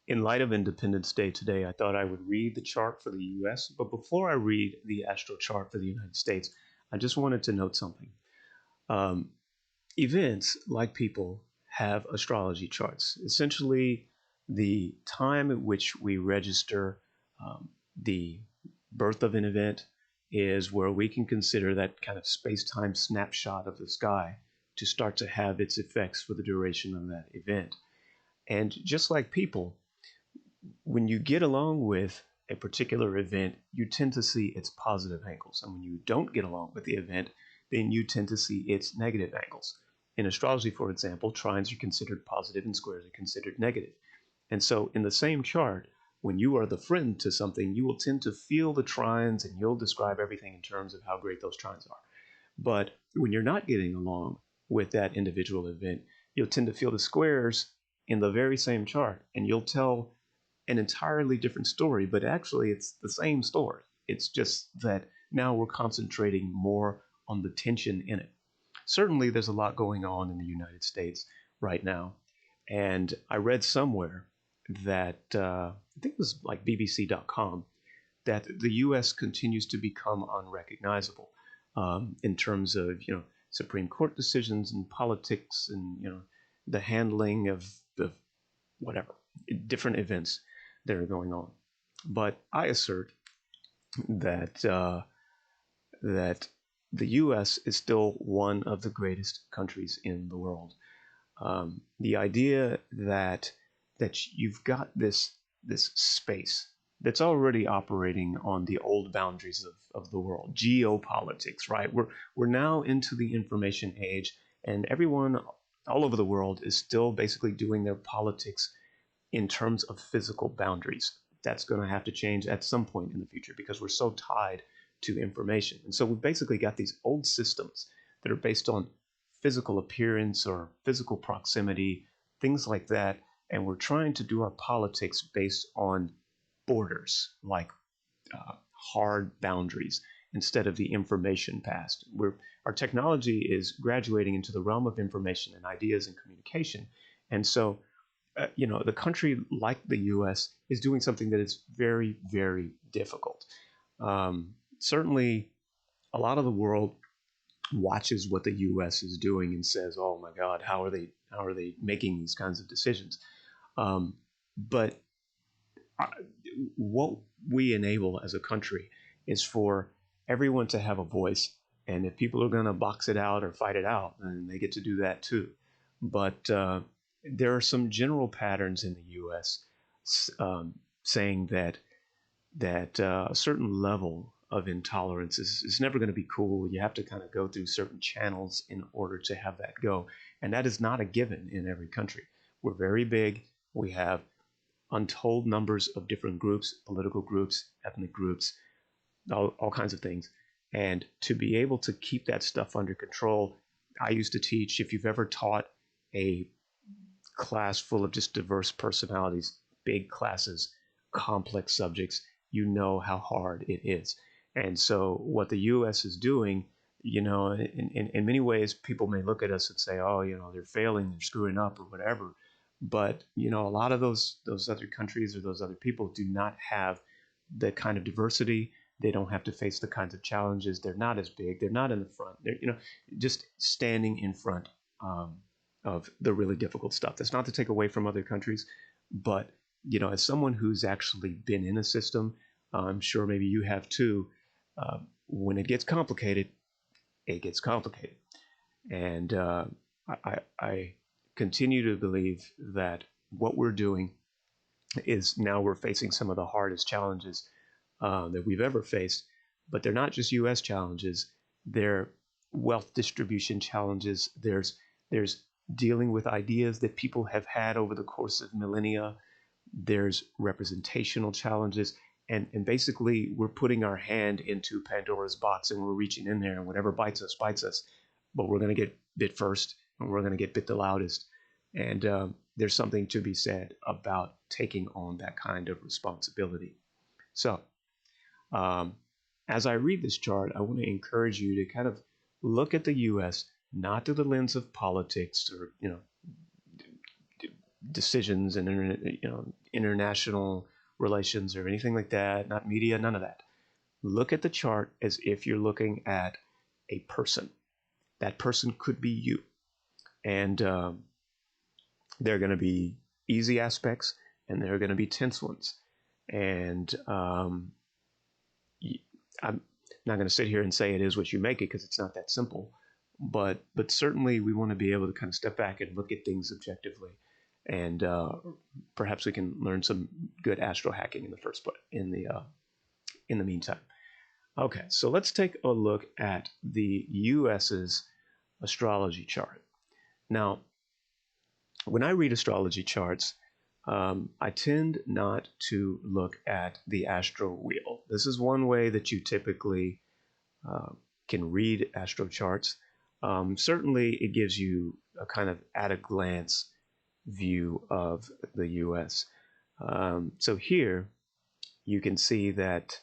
In light of Independence Day today, I thought I would read the chart for the US. But before I read the astro chart for the United States, I just wanted to note something. Um, Events, like people, have astrology charts. Essentially, the time at which we register the birth of an event is where we can consider that kind of space time snapshot of the sky to start to have its effects for the duration of that event. And just like people, when you get along with a particular event, you tend to see its positive angles. And when you don't get along with the event, then you tend to see its negative angles. In astrology, for example, trines are considered positive and squares are considered negative. And so, in the same chart, when you are the friend to something, you will tend to feel the trines and you'll describe everything in terms of how great those trines are. But when you're not getting along with that individual event, you'll tend to feel the squares in the very same chart and you'll tell an entirely different story, but actually it's the same story. It's just that now we're concentrating more on the tension in it. Certainly, there's a lot going on in the United States right now. And I read somewhere that I think it was like BBC.com that the U.S. continues to become unrecognizable in terms of Supreme Court decisions and politics and the handling of whatever different events that are going on. But I assert that that the U.S. is still one of the greatest countries in the world. The idea that you've got this space that's already operating on the old boundaries of the world, geopolitics, right? We're now into the information age, and everyone all over the world is still basically doing their politics in terms of physical boundaries. That's going to have to change at some point in the future because we're so tied to information. And so we've basically got these old systems that are based on physical appearance or physical proximity, things like that. And we're trying to do our politics based on borders, like hard boundaries, instead of the information past. Our technology is graduating into the realm of information and ideas and communication. And so the country like the U.S. is doing something that is very, very difficult. Certainly, a lot of the world watches what the U.S. is doing and says, "Oh my God, how are they making these kinds of decisions?" But what we enable as a country is for everyone to have a voice, and if people are going to box it out or fight it out, then they get to do that too. But there are some general patterns in the U.S. Saying that a certain level of intolerance is never going to be cool. You have to kind of go through certain channels in order to have that go, and that is not a given in every country. We're very big. We have untold numbers of different groups, political groups, ethnic groups, all kinds of things. And to be able to keep that stuff under control, I used to teach, if you've ever taught a class full of just diverse personalities, big classes, complex subjects, you know how hard it is. And so what the U.S. is doing, in many ways, people may look at us and say, oh, they're failing, they're screwing up or whatever. But, a lot of those other countries or those other people do not have the kind of diversity. They don't have to face the kinds of challenges. They're not as big. They're not in the front. They're, just standing in front of the really difficult stuff. That's not to take away from other countries, but as someone who's actually been in a system, I'm sure maybe you have too. When it gets complicated, it gets complicated, and I continue to believe that what we're doing is now we're facing some of the hardest challenges that we've ever faced, but they're not just U.S. challenges. They're wealth distribution challenges. There's dealing with ideas that people have had over the course of millennia. There's representational challenges. And basically, we're putting our hand into Pandora's box and we're reaching in there, and whatever bites us, bites us. But we're going to get bit first, and we're going to get bit the loudest. And there's something to be said about taking on that kind of responsibility. So, as I read this chart, I want to encourage you to kind of look at the U.S. not through the lens of politics or decisions and international relations or anything like that, not media, none of that. Look at the chart as if you're looking at a person. That person could be you. And there are going to be easy aspects and there are going to be tense ones. And I'm not going to sit here and say it is what you make it, because it's not that simple. But certainly we want to be able to kind of step back and look at things objectively, and perhaps we can learn some good astro hacking in the first place in the meantime. Okay, so let's take a look at the U.S.'s astrology chart. Now, when I read astrology charts, I tend not to look at the astro wheel. This is one way that you typically can read astro charts. Certainly, it gives you a kind of at a glance view of the U.S. So here you can see that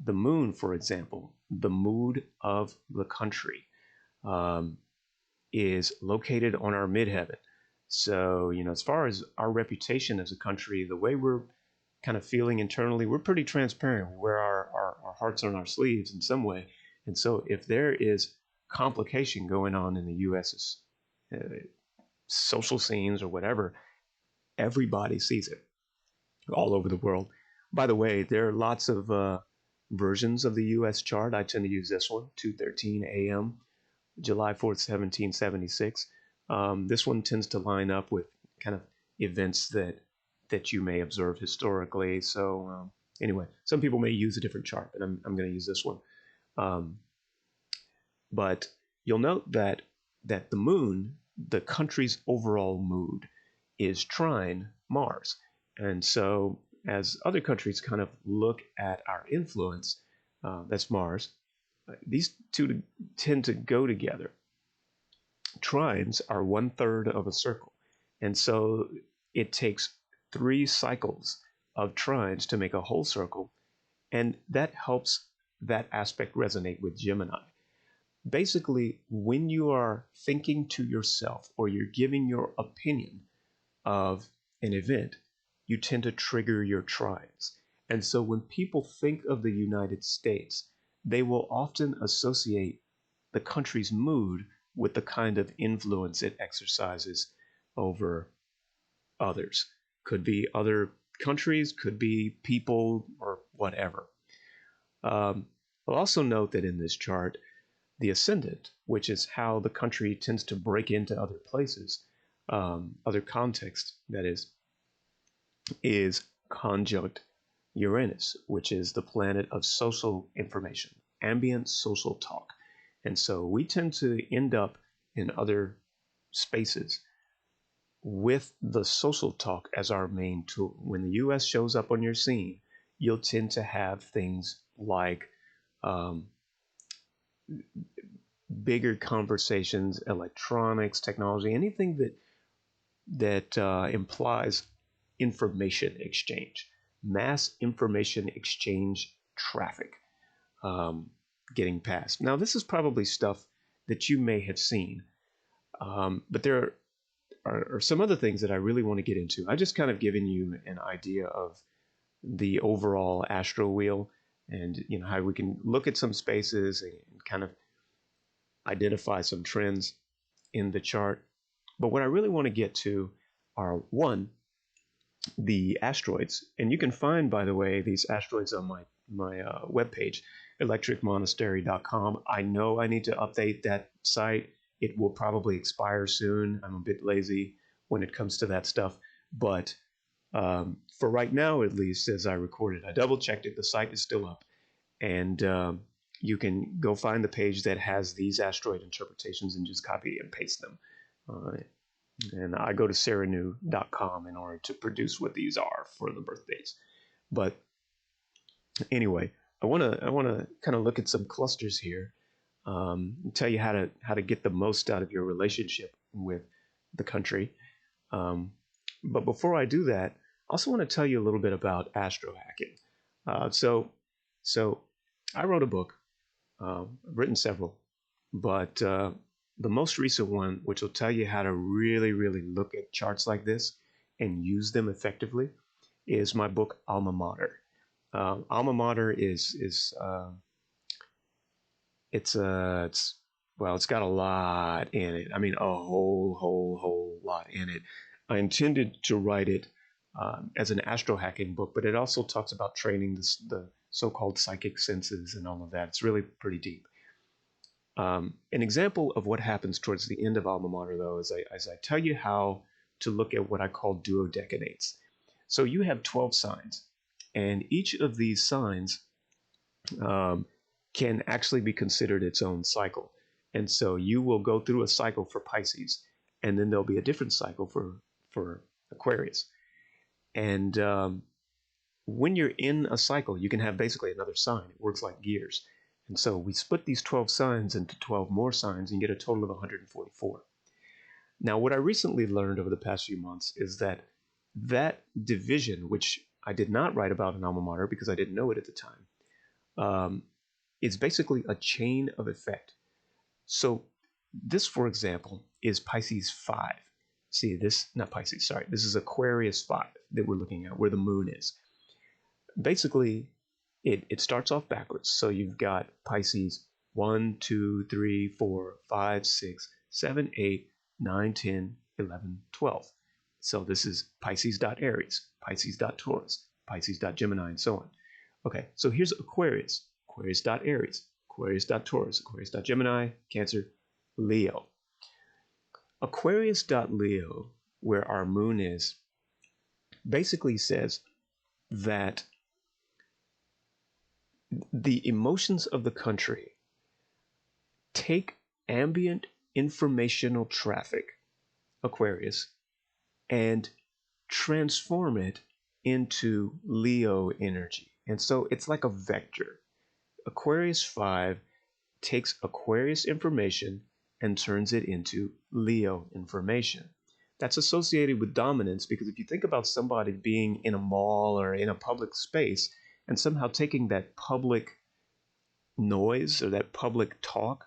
the moon, for example, the mood of the country, is located on our midheaven. So, as far as our reputation as a country, the way we're kind of feeling internally, we're pretty transparent. We wear our hearts on our sleeves in some way. And so if there is complication going on in the U.S.'s social scenes or whatever, everybody sees it all over the world. By the way, there are lots of versions of the U.S. chart. I tend to use this one, 2:13 a.m., July 4th, 1776. This one tends to line up with kind of events that you may observe historically. So anyway, some people may use a different chart, but I'm going to use this one. But you'll note that the moon, the country's overall mood, is trine Mars. And so as other countries kind of look at our influence, that's Mars, these two tend to go together. Trines are 1/3 of a circle. And so it takes 3 cycles of trines to make a whole circle. And that helps that aspect resonate with Gemini. Basically, when you are thinking to yourself or you're giving your opinion of an event, you tend to trigger your trines. And so when people think of the United States, they will often associate the country's mood with the kind of influence it exercises over others. Could be other countries, could be people, or whatever. I'll also note that in this chart, the ascendant, which is how the country tends to break into other places, other contexts, that is conjunct Uranus, which is the planet of social information, ambient social talk. And so we tend to end up in other spaces with the social talk as our main tool. When the US shows up on your scene, you'll tend to have things like bigger conversations, electronics, technology, anything that implies information exchange, mass information exchange traffic getting passed. Now, this is probably stuff that you may have seen, but there are some other things that I really want to get into. I just kind of given you an idea of the overall astro wheel, and how we can look at some spaces and kind of identify some trends in the chart. But what I really want to get to are, one, the asteroids. And you can find, by the way, these asteroids on my webpage, electricmonastery.com. I know I need to update that site. It will probably expire soon. I'm a bit lazy when it comes to that stuff. But for right now, at least, as I recorded, I double checked it. The site is still up. And you can go find the page that has these asteroid interpretations and just copy and paste them. And I go to sarahnew.com in order to produce what these are for the birthdays. But anyway, I want to kind of look at some clusters here, and tell you how to get the most out of your relationship with the country. But before I do that, I also want to tell you a little bit about astro hacking. So I wrote a book. I've written several, but the most recent one, which will tell you how to really, really look at charts like this, and use them effectively is my book Alma Mater. Alma Mater is it's well, it's got a lot in it. I mean, a whole lot in it. I intended to write it as an astro-hacking book, but it also talks about training the so-called psychic senses and all of that. It's really pretty deep. An example of what happens towards the end of Alma Mater, though, is as I tell you how to look at what I call duodecanates. So you have 12 signs, and each of these signs um, can actually be considered its own cycle. And so you will go through a cycle for Pisces, and then there'll be a different cycle for Aquarius. And when you're in a cycle, you can have basically another sign. It works like gears. And so we split these 12 signs into 12 more signs and get a total of 144. Now, what I recently learned over the past few months is that that division, which I did not write about in Alma Mater because I didn't know it at the time, is basically a chain of effect. So this, for example, is Pisces 5. See, this, not Pisces, sorry, this is Aquarius 5 that we're looking at, where the moon is. Basically, it starts off backwards. So you've got Pisces 1, 2, 3, 4, 5, 6, 7, 8, 9, 10, 11, 12. So this is Pisces.Aries, Pisces.Taurus, Pisces.Gemini, and so on. Okay, so here's Aquarius, Aquarius.Aries, Aquarius.Taurus, Aquarius.Gemini, Cancer, Leo. Aquarius.Leo, where our moon is, basically says that the emotions of the country take ambient informational traffic, Aquarius, and transform it into Leo energy. And so it's like a vector. Aquarius 5 takes Aquarius information and turns it into Leo information. That's associated with dominance because if you think about somebody being in a mall or in a public space and somehow taking that public noise or that public talk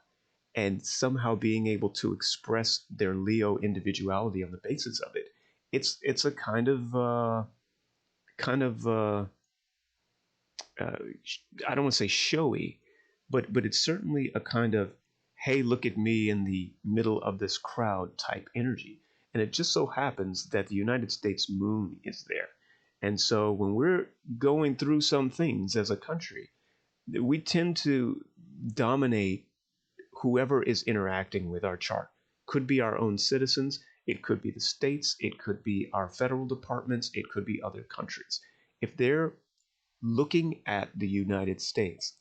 and somehow being able to express their Leo individuality on the basis of it, it's a kind of I don't want to say showy, but it's certainly a kind of, hey, look at me in the middle of this crowd type energy. And it just so happens that the United States moon is there. And so when we're going through some things as a country, we tend to dominate whoever is interacting with our chart. Could be our own citizens, it could be the states, it could be our federal departments, it could be other countries. If they're looking at the United States,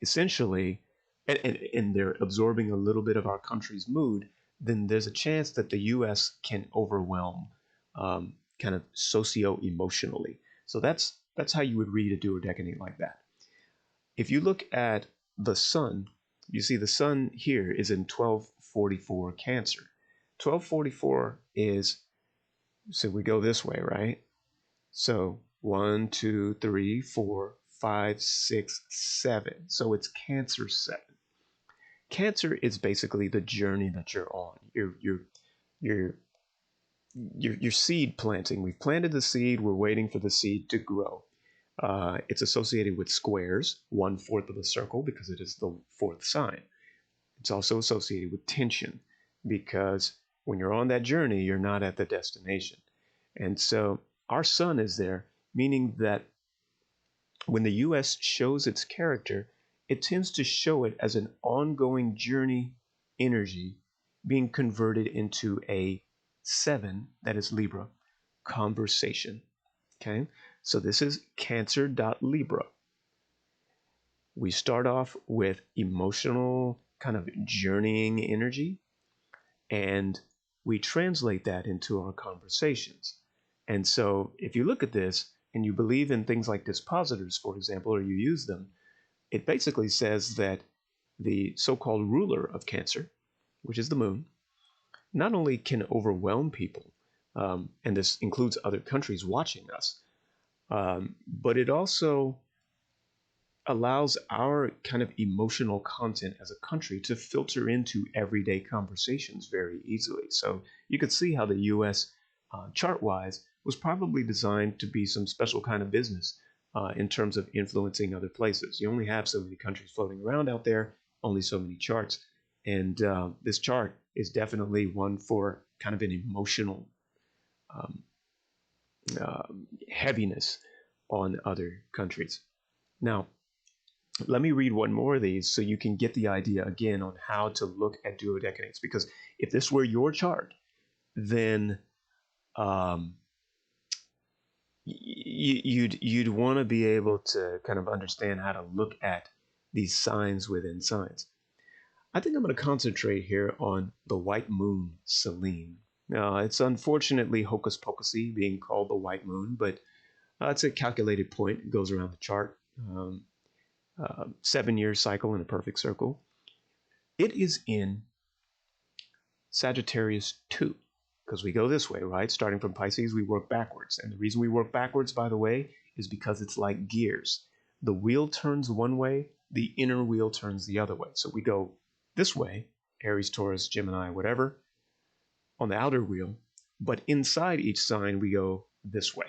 essentially, and they're absorbing a little bit of our country's mood, then there's a chance that the U.S. can overwhelm kind of socio-emotionally. So that's how you would read a duodecanate like that. If you look at the sun, you see the sun here is in 1244 Cancer. 1244 is, so we go this way, right? So 1, 2, 3, 4, 5, 6, 7. So it's Cancer 7. Cancer is basically the journey that you're on. Your seed planting. We've planted the seed. We're waiting for the seed to grow. It's associated with squares, 1/4 of a circle, because it is the fourth sign. It's also associated with tension, because when you're on that journey, you're not at the destination. And so our sun is there, meaning that when the U.S. shows its character, it tends to show it as an ongoing journey energy being converted into a 7, that is Libra, conversation. Okay, so this is Cancer.Libra. We start off with emotional kind of journeying energy, and we translate that into our conversations. And so if you look at this and you believe in things like dispositors, for example, or you use them, it basically says that the so-called ruler of Cancer, which is the moon, not only can overwhelm people, and this includes other countries watching us, but it also allows our kind of emotional content as a country to filter into everyday conversations very easily. So you could see how the U.S. chart-wise, was probably designed to be some special kind of business in terms of influencing other places. You only have so many countries floating around out there, only so many charts. And this chart is definitely one for kind of an emotional um, heaviness on other countries. Now, let me read one more of these so you can get the idea again on how to look at duodecanates. Because if this were your chart, then you'd want to be able to kind of understand how to look at these signs within signs. I think I'm going to concentrate here on the white moon, Selene. Now, it's unfortunately hocus pocusy being called the white moon, but it's a calculated point. It goes around the chart. 7-year cycle in a perfect circle. It is in Sagittarius 2, because we go this way, right? Starting from Pisces, we work backwards. And the reason we work backwards, by the way, is because it's like gears. The wheel turns one way, the inner wheel turns the other way. So we go this way, Aries, Taurus, Gemini, whatever, on the outer wheel. But inside each sign, we go this way,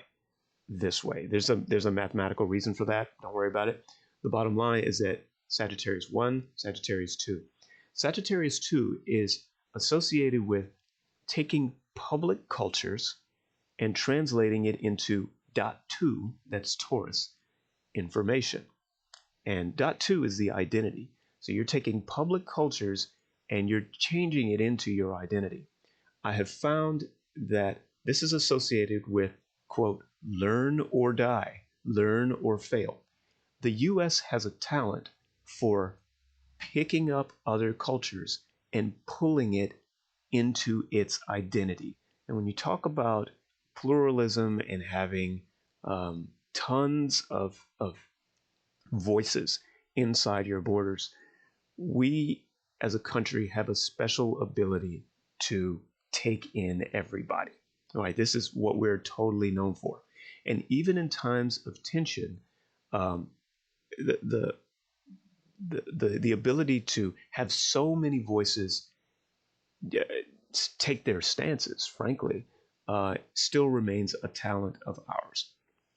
this way. There's a mathematical reason for that. Don't worry about it. The bottom line is that Sagittarius 1, Sagittarius 2. Sagittarius 2 is associated with taking public cultures and translating it into dot 2, that's Taurus, information. And dot 2 is the identity. So you're taking public cultures and you're changing it into your identity. I have found that this is associated with, quote, learn or die, learn or fail. The US has a talent for picking up other cultures and pulling it into its identity. And when you talk about pluralism and having tons of voices inside your borders, we as a country have a special ability to take in everybody. All right, this is what we're totally known for. And even in times of tension, the ability to have so many voices take their stances, frankly, still remains a talent of ours.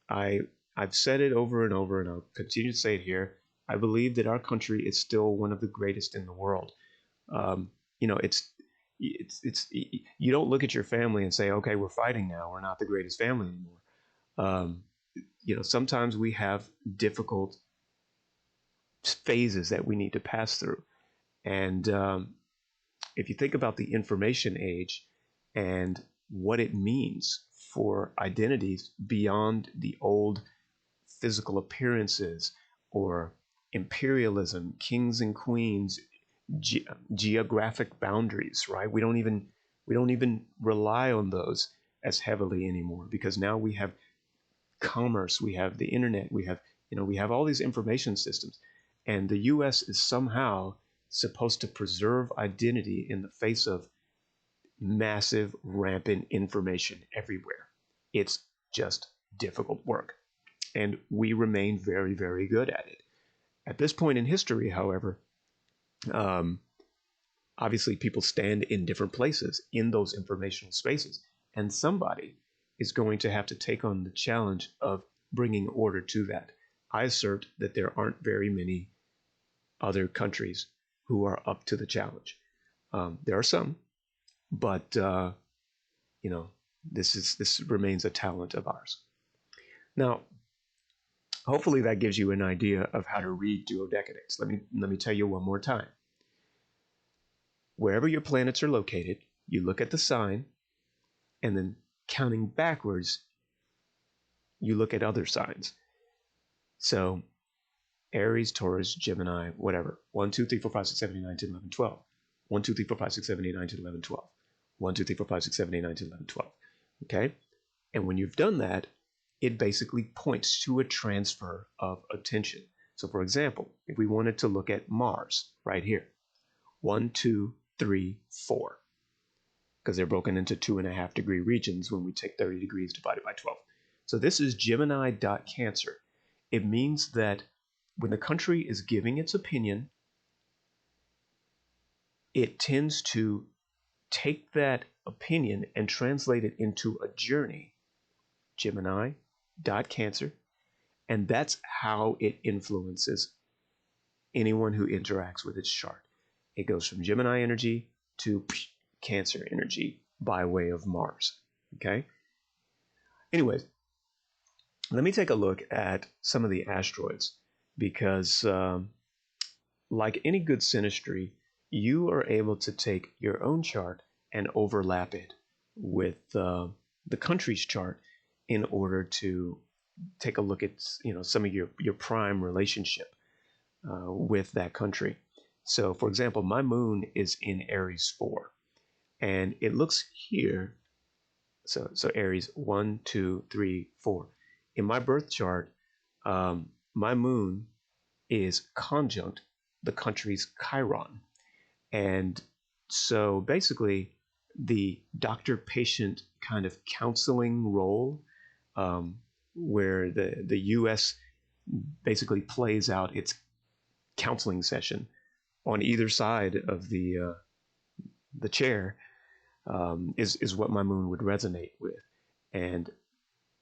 I've said it over and over, and I'll continue to say it here. I believe that our country is still one of the greatest in the world. You know, it's you don't look at your family and say, okay, we're fighting now. We're not the greatest family anymore. You know, sometimes we have difficult phases that we need to pass through. And if you think about the information age and what it means for identities beyond the old physical appearances or imperialism, kings and queens, geographic boundaries, right? We don't even rely on those as heavily anymore, because now we have commerce, we have the internet, we have all these information systems. And the US is somehow supposed to preserve identity in the face of massive, rampant information everywhere. It's just difficult work. And we remain very, very good at it. At this point in history, however, obviously people stand in different places in those informational spaces. And somebody is going to have to take on the challenge of bringing order to that. I assert that there aren't very many other countries who are up to the challenge. There are some, but you know, this remains a talent of ours. Now, hopefully that gives you an idea of how to read duodecadates. Let me tell you one more time. Wherever your planets are located, you look at the sign, and then counting backwards, you look at other signs. So Aries, Taurus, Gemini, whatever. 1, 2, 3, 4, 5, 6, 7, 8, 9, 10, 11, 12. 1, 2, 3, 4, 5, 6, 7, 8, 9, 10, 11, 12. 1, 2, 3, 4, 5, 6, 7, 8, 9, 10, 11, 12. Okay? And when you've done that, it basically points to a transfer of attention. So for example, if we wanted to look at Mars right here, 1, 2, 3, 4, because they're broken into 2.5 degree regions when we take 30 degrees divided by 12. So this is Gemini.Cancer. It means that when the country is giving its opinion, it tends to take that opinion and translate it into a journey, Gemini dot Cancer, and that's how it influences anyone who interacts with its chart. It goes from Gemini energy to Cancer energy by way of Mars. Okay? Anyways, let me take a look at some of the asteroids because, like any good synastry, you are able to take your own chart and overlap it with the country's chart in order to take a look at some of your prime relationship with that country. So, for example, my moon is in Aries 4, and it looks here. So Aries 1, 2, 3, 4. In my birth chart, my moon is conjunct the country's Chiron, and so basically, the doctor-patient kind of counseling role, where the U.S. basically plays out its counseling session on either side of the chair, is what my moon would resonate with. And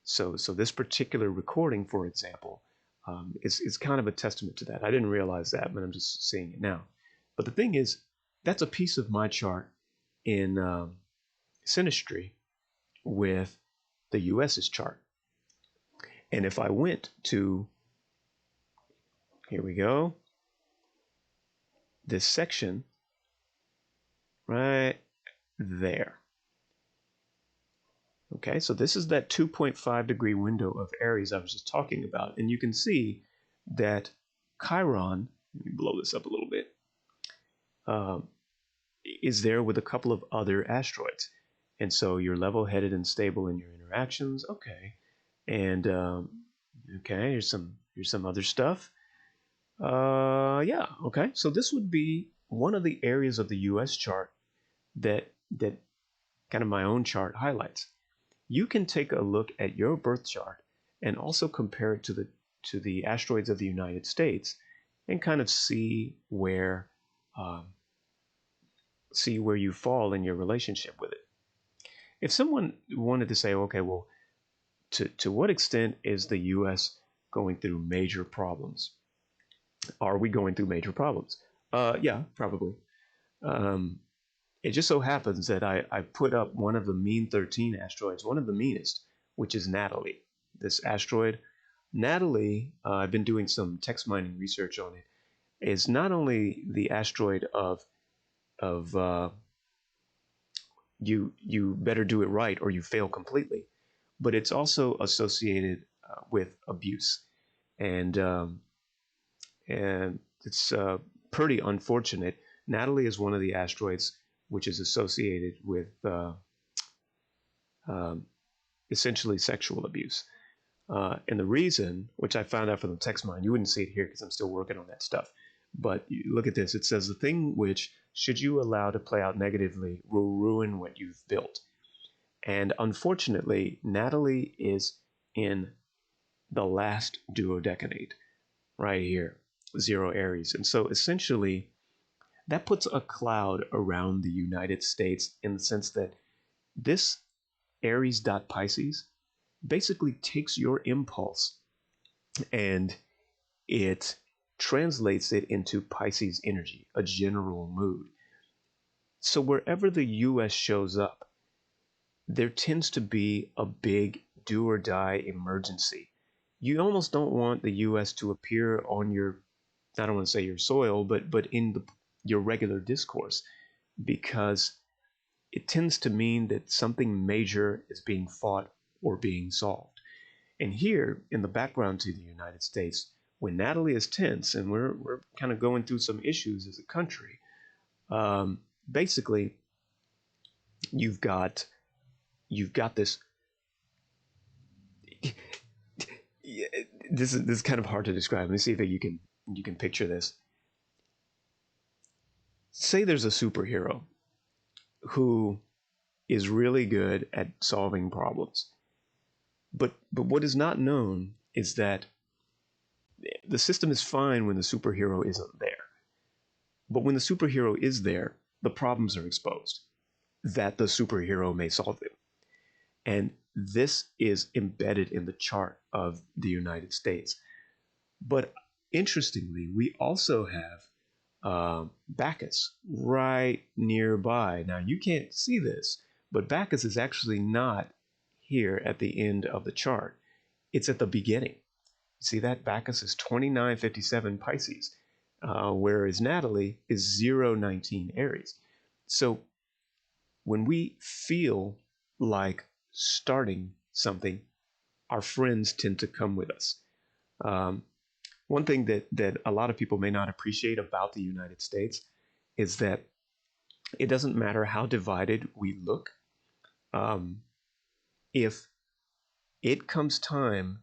so this particular recording, for example, is kind of a testament to that. I didn't realize that, but I'm just seeing it now. But the thing is, that's a piece of my chart in synastry with the US's chart. And if I went to, here we go, this section right there. Okay, so this is that 2.5 degree window of Aries I was just talking about. And you can see that Chiron, let me blow this up a little bit, is there with a couple of other asteroids. And so you're level-headed and stable in your interactions. Okay. And okay, here's some other stuff. Yeah, okay. So this would be one of the areas of the US chart that kind of my own chart highlights. You can take a look at your birth chart and also compare it to the asteroids of the United States and kind of see where you fall in your relationship with it. If someone wanted to say, okay, well, to what extent is the U.S. going through major problems? Are we going through major problems? Yeah, probably. It just so happens that I put up one of the mean 13 asteroids, one of the meanest, which is Natalie. This asteroid, Natalie, I've been doing some text mining research on it, is not only the asteroid of you better do it right or you fail completely, but it's also associated with abuse, and it's pretty unfortunate. Natalie is one of the asteroids which is associated with essentially sexual abuse. And the reason, which I found out from the text mine, you wouldn't see it here because I'm still working on that stuff. But you look at this, it says the thing which, should you allow to play out negatively, will ruin what you've built. And unfortunately, Natalie is in the last duodecanate right here, 0 Aries. And so essentially, that puts a cloud around the United States in the sense that this Aries.Pisces basically takes your impulse and it translates it into Pisces energy, a general mood. So wherever the US shows up, there tends to be a big do or die emergency. You almost don't want the US to appear on your, I don't want to say your soil, but in your regular discourse, because it tends to mean that something major is being fought or being solved. And here in the background to the United States, when Natalie is tense and we're kind of going through some issues as a country, basically you've got this. This is kind of hard to describe. Let me see if you can picture this. Say there's a superhero who is really good at solving problems, but what is not known is that the system is fine when the superhero isn't there. But when the superhero is there, the problems are exposed. that the superhero may solve them. And this is embedded in the chart of the United States. But interestingly, we also have Bacchus right nearby. Now, you can't see this, but Bacchus is actually not here at the end of the chart. It's at the beginning. See that? Bacchus is 2957 Pisces, whereas Natalie is 019 Aries. So when we feel like starting something, our friends tend to come with us. Um, One thing that a lot of people may not appreciate about the United States is that it doesn't matter how divided we look. Um, if it comes time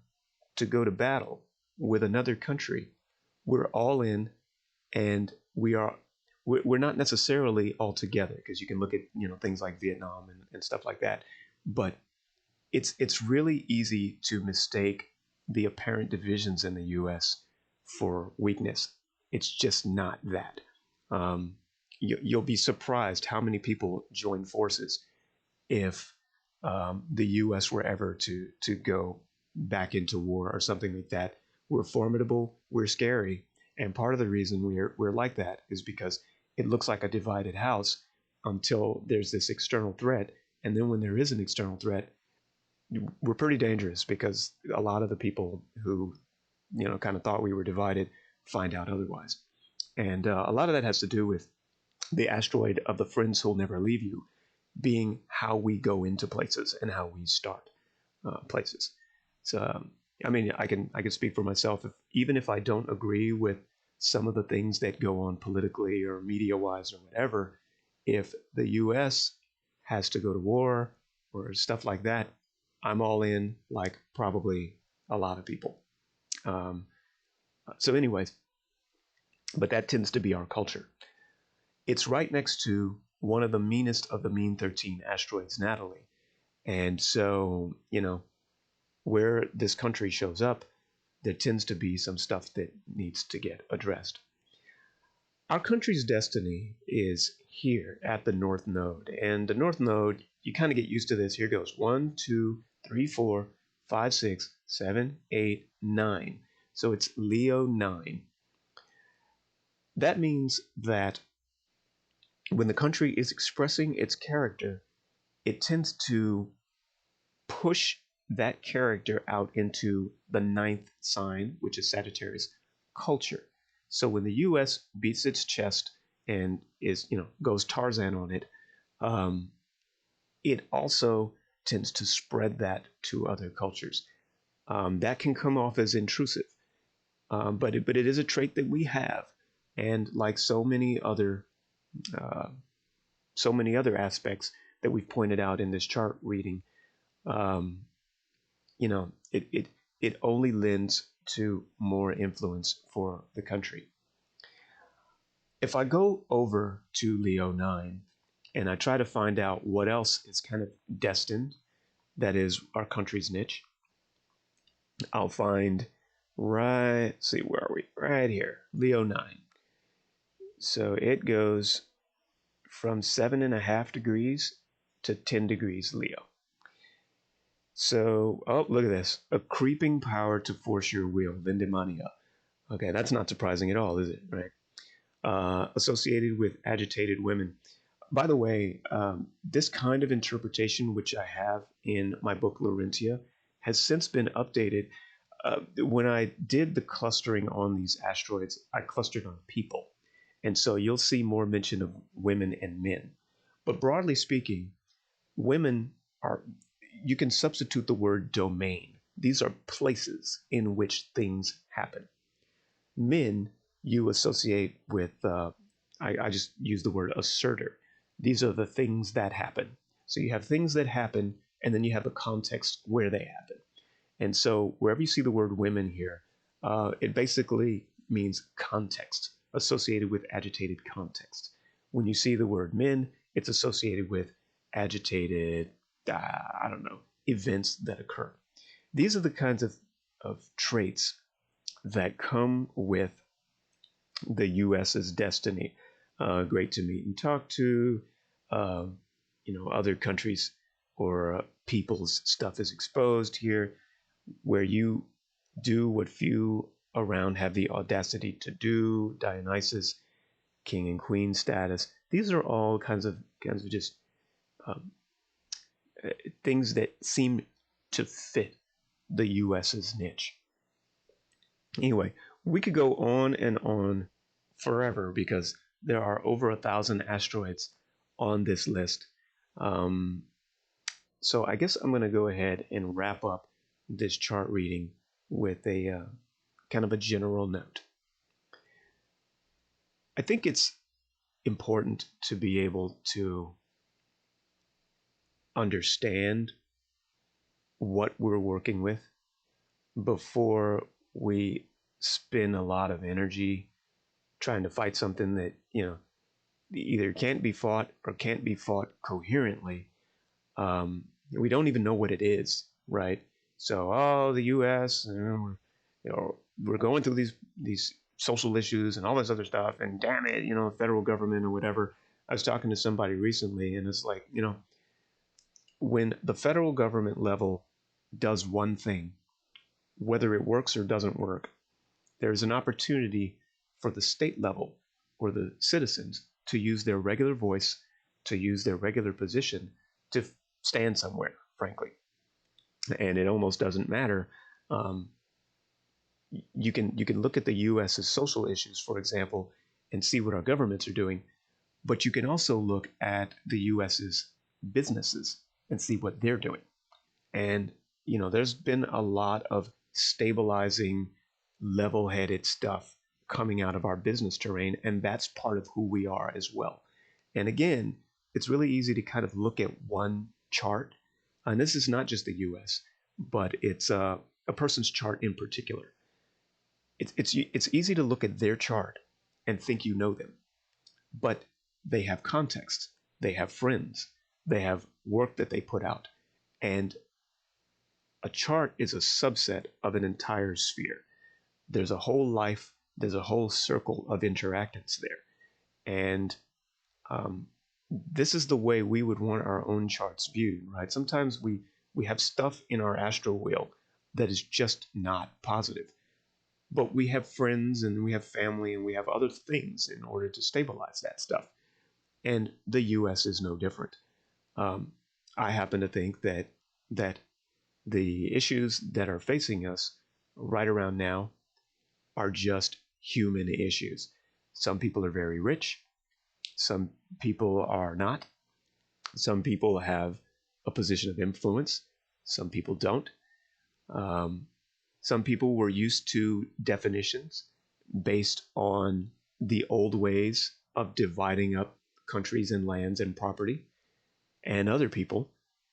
to go to battle with another country, we're all in, and we're not necessarily all together, because you can look at things like Vietnam and stuff like that, but it's really easy to mistake the apparent divisions in the U.S. for weakness. It's just not that. Um, you'll be surprised how many people join forces if the U.S. were ever to go back into war or something like that. We're formidable. We're scary, and part of the reason we're like that is because it looks like a divided house until there's this external threat, and then when there is an external threat, we're pretty dangerous, because a lot of the people who kind of thought we were divided find out otherwise. And a lot of that has to do with the asteroid of the friends who'll never leave you being how we go into places and how we start places. So, I mean, I can speak for myself. Even if I don't agree with some of the things that go on politically or media wise or whatever, if the U.S. has to go to war or stuff like that, I'm all in, like probably a lot of people. Um, so, anyways, but that tends to be our culture. It's right next to one of the meanest of the mean 13 asteroids, Natalie. And so, where this country shows up, there tends to be some stuff that needs to get addressed. Our country's destiny is here at the North Node. And the North Node, you kind of get used to this. Here goes 1, 2, 3, 4, 5, 6, 7, 8, 9. So it's Leo 9. That means that when the country is expressing its character, it tends to push that character out into the ninth sign, which is Sagittarius, culture. So when the U.S. beats its chest and goes Tarzan on it, um, it also tends to spread that to other cultures. That can come off as intrusive, but it is a trait that we have, and like uh, so many other aspects that we've pointed out in this chart reading, um, it only lends to more influence for the country. If I go over to Leo 9 and I try to find out what else is kind of destined, that is our country's niche, I'll find see, where are we? Right here, Leo 9. So it goes from 7.5 degrees to 10 degrees Leo. So, oh, look at this. A creeping power to force your will, Vindemania. Okay, that's not surprising at all, is it? Right? Associated with agitated women. By the way, this kind of interpretation, which I have in my book, Laurentia, has since been updated. When I did the clustering on these asteroids, I clustered on people. And so you'll see more mention of women and men. But broadly speaking, women are, you can substitute the word domain. These are places in which things happen. Men, you associate with, I just use the word asserter. These are the things that happen. So you have things that happen, and then you have a context where they happen. And so wherever you see the word women here, it basically means context, associated with agitated context. When you see the word men, it's associated with agitated, I don't know, events that occur. These are the kinds of traits that come with the U.S.'s destiny. Great to meet and talk to, uh, other countries or people's stuff is exposed here, where you do what few around have the audacity to do. Dionysus, king and queen status. These are all kinds of just um, things that seem to fit the US's niche. Anyway, we could go on and on forever because there are over 1,000 asteroids on this list. Um, so I guess I'm going to go ahead and wrap up this chart reading with a kind of a general note. I think it's important to be able to understand what we're working with before we spend a lot of energy trying to fight something that, either can't be fought or can't be fought coherently. We don't even know what it is, right? So, the U.S., we're going through these social issues and all this other stuff, and damn it, federal government or whatever. I was talking to somebody recently, and it's like, when the federal government level does one thing, whether it works or doesn't work, there's an opportunity for the state level or the citizens to use their regular voice, to use their regular position to stand somewhere, frankly. And it almost doesn't matter. You can look at the U.S.'s social issues, for example, and see what our governments are doing, but you can also look at the U.S.'s businesses and see what they're doing. And there's been a lot of stabilizing, level-headed stuff coming out of our business terrain, and that's part of who we are as well. And again, it's really easy to kind of look at one chart, and this is not just the U.S., but it's a person's chart in particular. It's easy to look at their chart and think you know them, but they have context, they have friends, they have work that they put out, and a chart is a subset of an entire sphere. There's a whole life, there's a whole circle of interactants there. And this is the way we would want our own charts viewed, right? Sometimes we have stuff in our astral wheel that is just not positive. But we have friends and we have family and we have other things in order to stabilize that stuff. And the US is no different. I happen to think that the issues that are facing us right around now are just human issues. Some people are very rich. Some people are not. Some people have a position of influence. Some people don't. Some people were used to definitions based on the old ways of dividing up countries and lands and property. And other people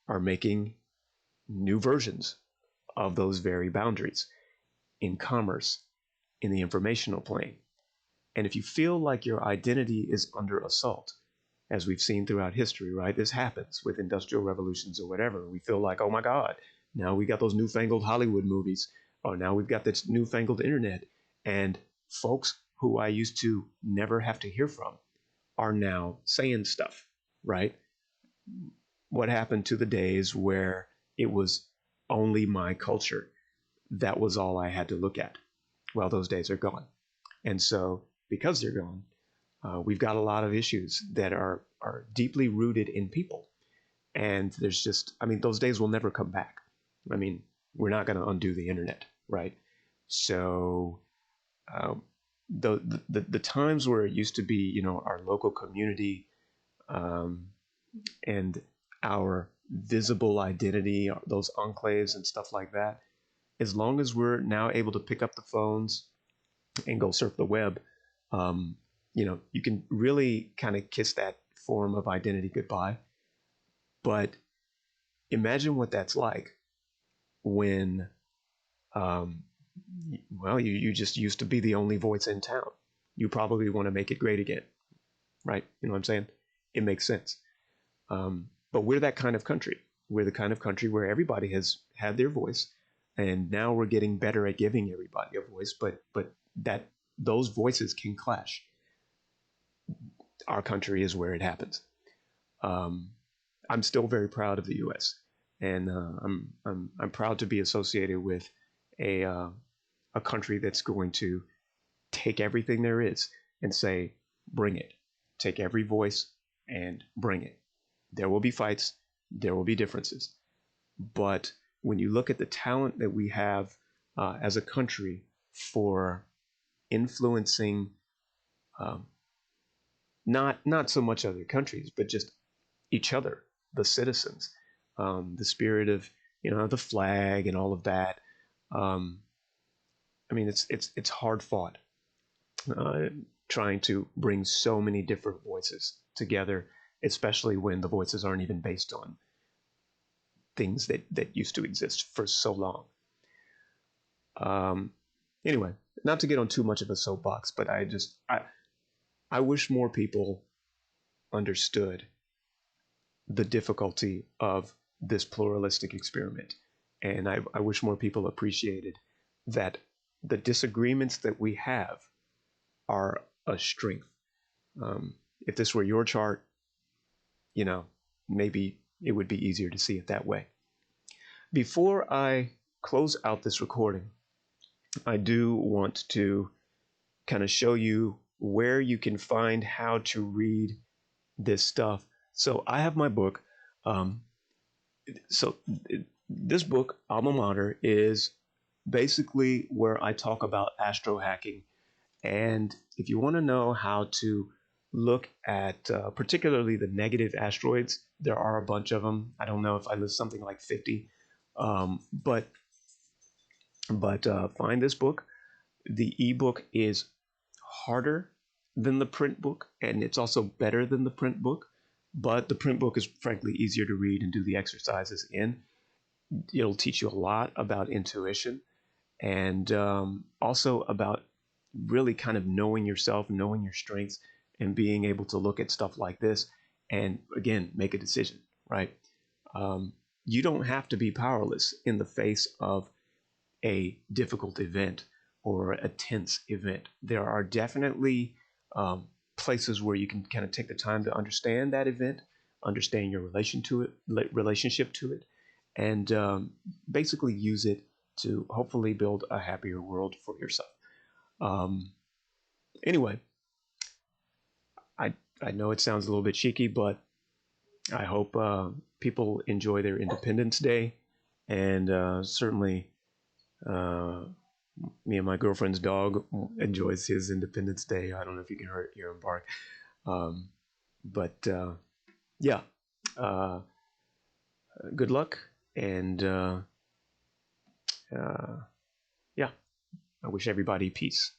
are making new versions of those very boundaries in commerce, in the informational plane. And if you feel like your identity is under assault, as we've seen throughout history, right? This happens with industrial revolutions or whatever. We feel like, oh my God, now we got those newfangled Hollywood movies. Oh, now we've got this newfangled internet. And folks who I used to never have to hear from are now saying stuff, right? What happened to the days where it was only my culture? That was all I had to look at. Well, those days are gone. And so because they're gone, we've got a lot of issues that are deeply rooted in people. And there's just, those days will never come back. We're not going to undo the internet, right? So the times where it used to be, our local community and our visible identity, those enclaves and stuff like that, as long as we're now able to pick up the phones and go surf the web, you can really kind of kiss that form of identity goodbye. But imagine what that's like when, you just used to be the only voice in town. You probably want to make it great again, right? You know what I'm saying? It makes sense. But we're that kind of country. We're the kind of country where everybody has had their voice, and now we're getting better at giving everybody a voice. But that those voices can clash. Our country is where it happens. I'm still very proud of the U.S. and I'm proud to be associated with a country that's going to take everything there is and say, bring it. Take every voice and bring it. There will be fights, there will be differences, but when you look at the talent that we have as a country for influencing, um, not so much other countries, but just each other, the citizens, the spirit of the flag and all of that. Um, I mean, it's hard fought uh, trying to bring so many different voices together, especially when the voices aren't even based on things that used to exist for so long. Um, anyway, not to get on too much of a soapbox, but I wish more people understood the difficulty of this pluralistic experiment. And I wish more people appreciated that the disagreements that we have are a strength. If this were your chart, you know, maybe it would be easier to see it that way. Before I close out this recording, I do want to kind of show you where you can find how to read this stuff. So I have my book. Um, so this book, Alma Mater, is basically where I talk about astro hacking. And if you want to know how to look at particularly the negative asteroids, there are a bunch of them. I don't know if I list something like 50, but find this book. The ebook is harder than the print book, and it's also better than the print book. But the print book is frankly easier to read and do the exercises in. It'll teach you a lot about intuition and also about really kind of knowing yourself, knowing your strengths, and being able to look at stuff like this and again make a decision. Right? You don't have to be powerless in the face of a difficult event or a tense event. There are definitely places where you can kind of take the time to understand that event, understand your relationship to it, and basically use it to hopefully build a happier world for yourself. Um, anyway, I I know it sounds a little bit cheeky, but I hope people enjoy their Independence Day, and certainly uh, me and my girlfriend's dog enjoys his Independence Day. I don't know if you can hear him bark, um, but yeah, uh, good luck, and uh, yeah, I wish everybody peace.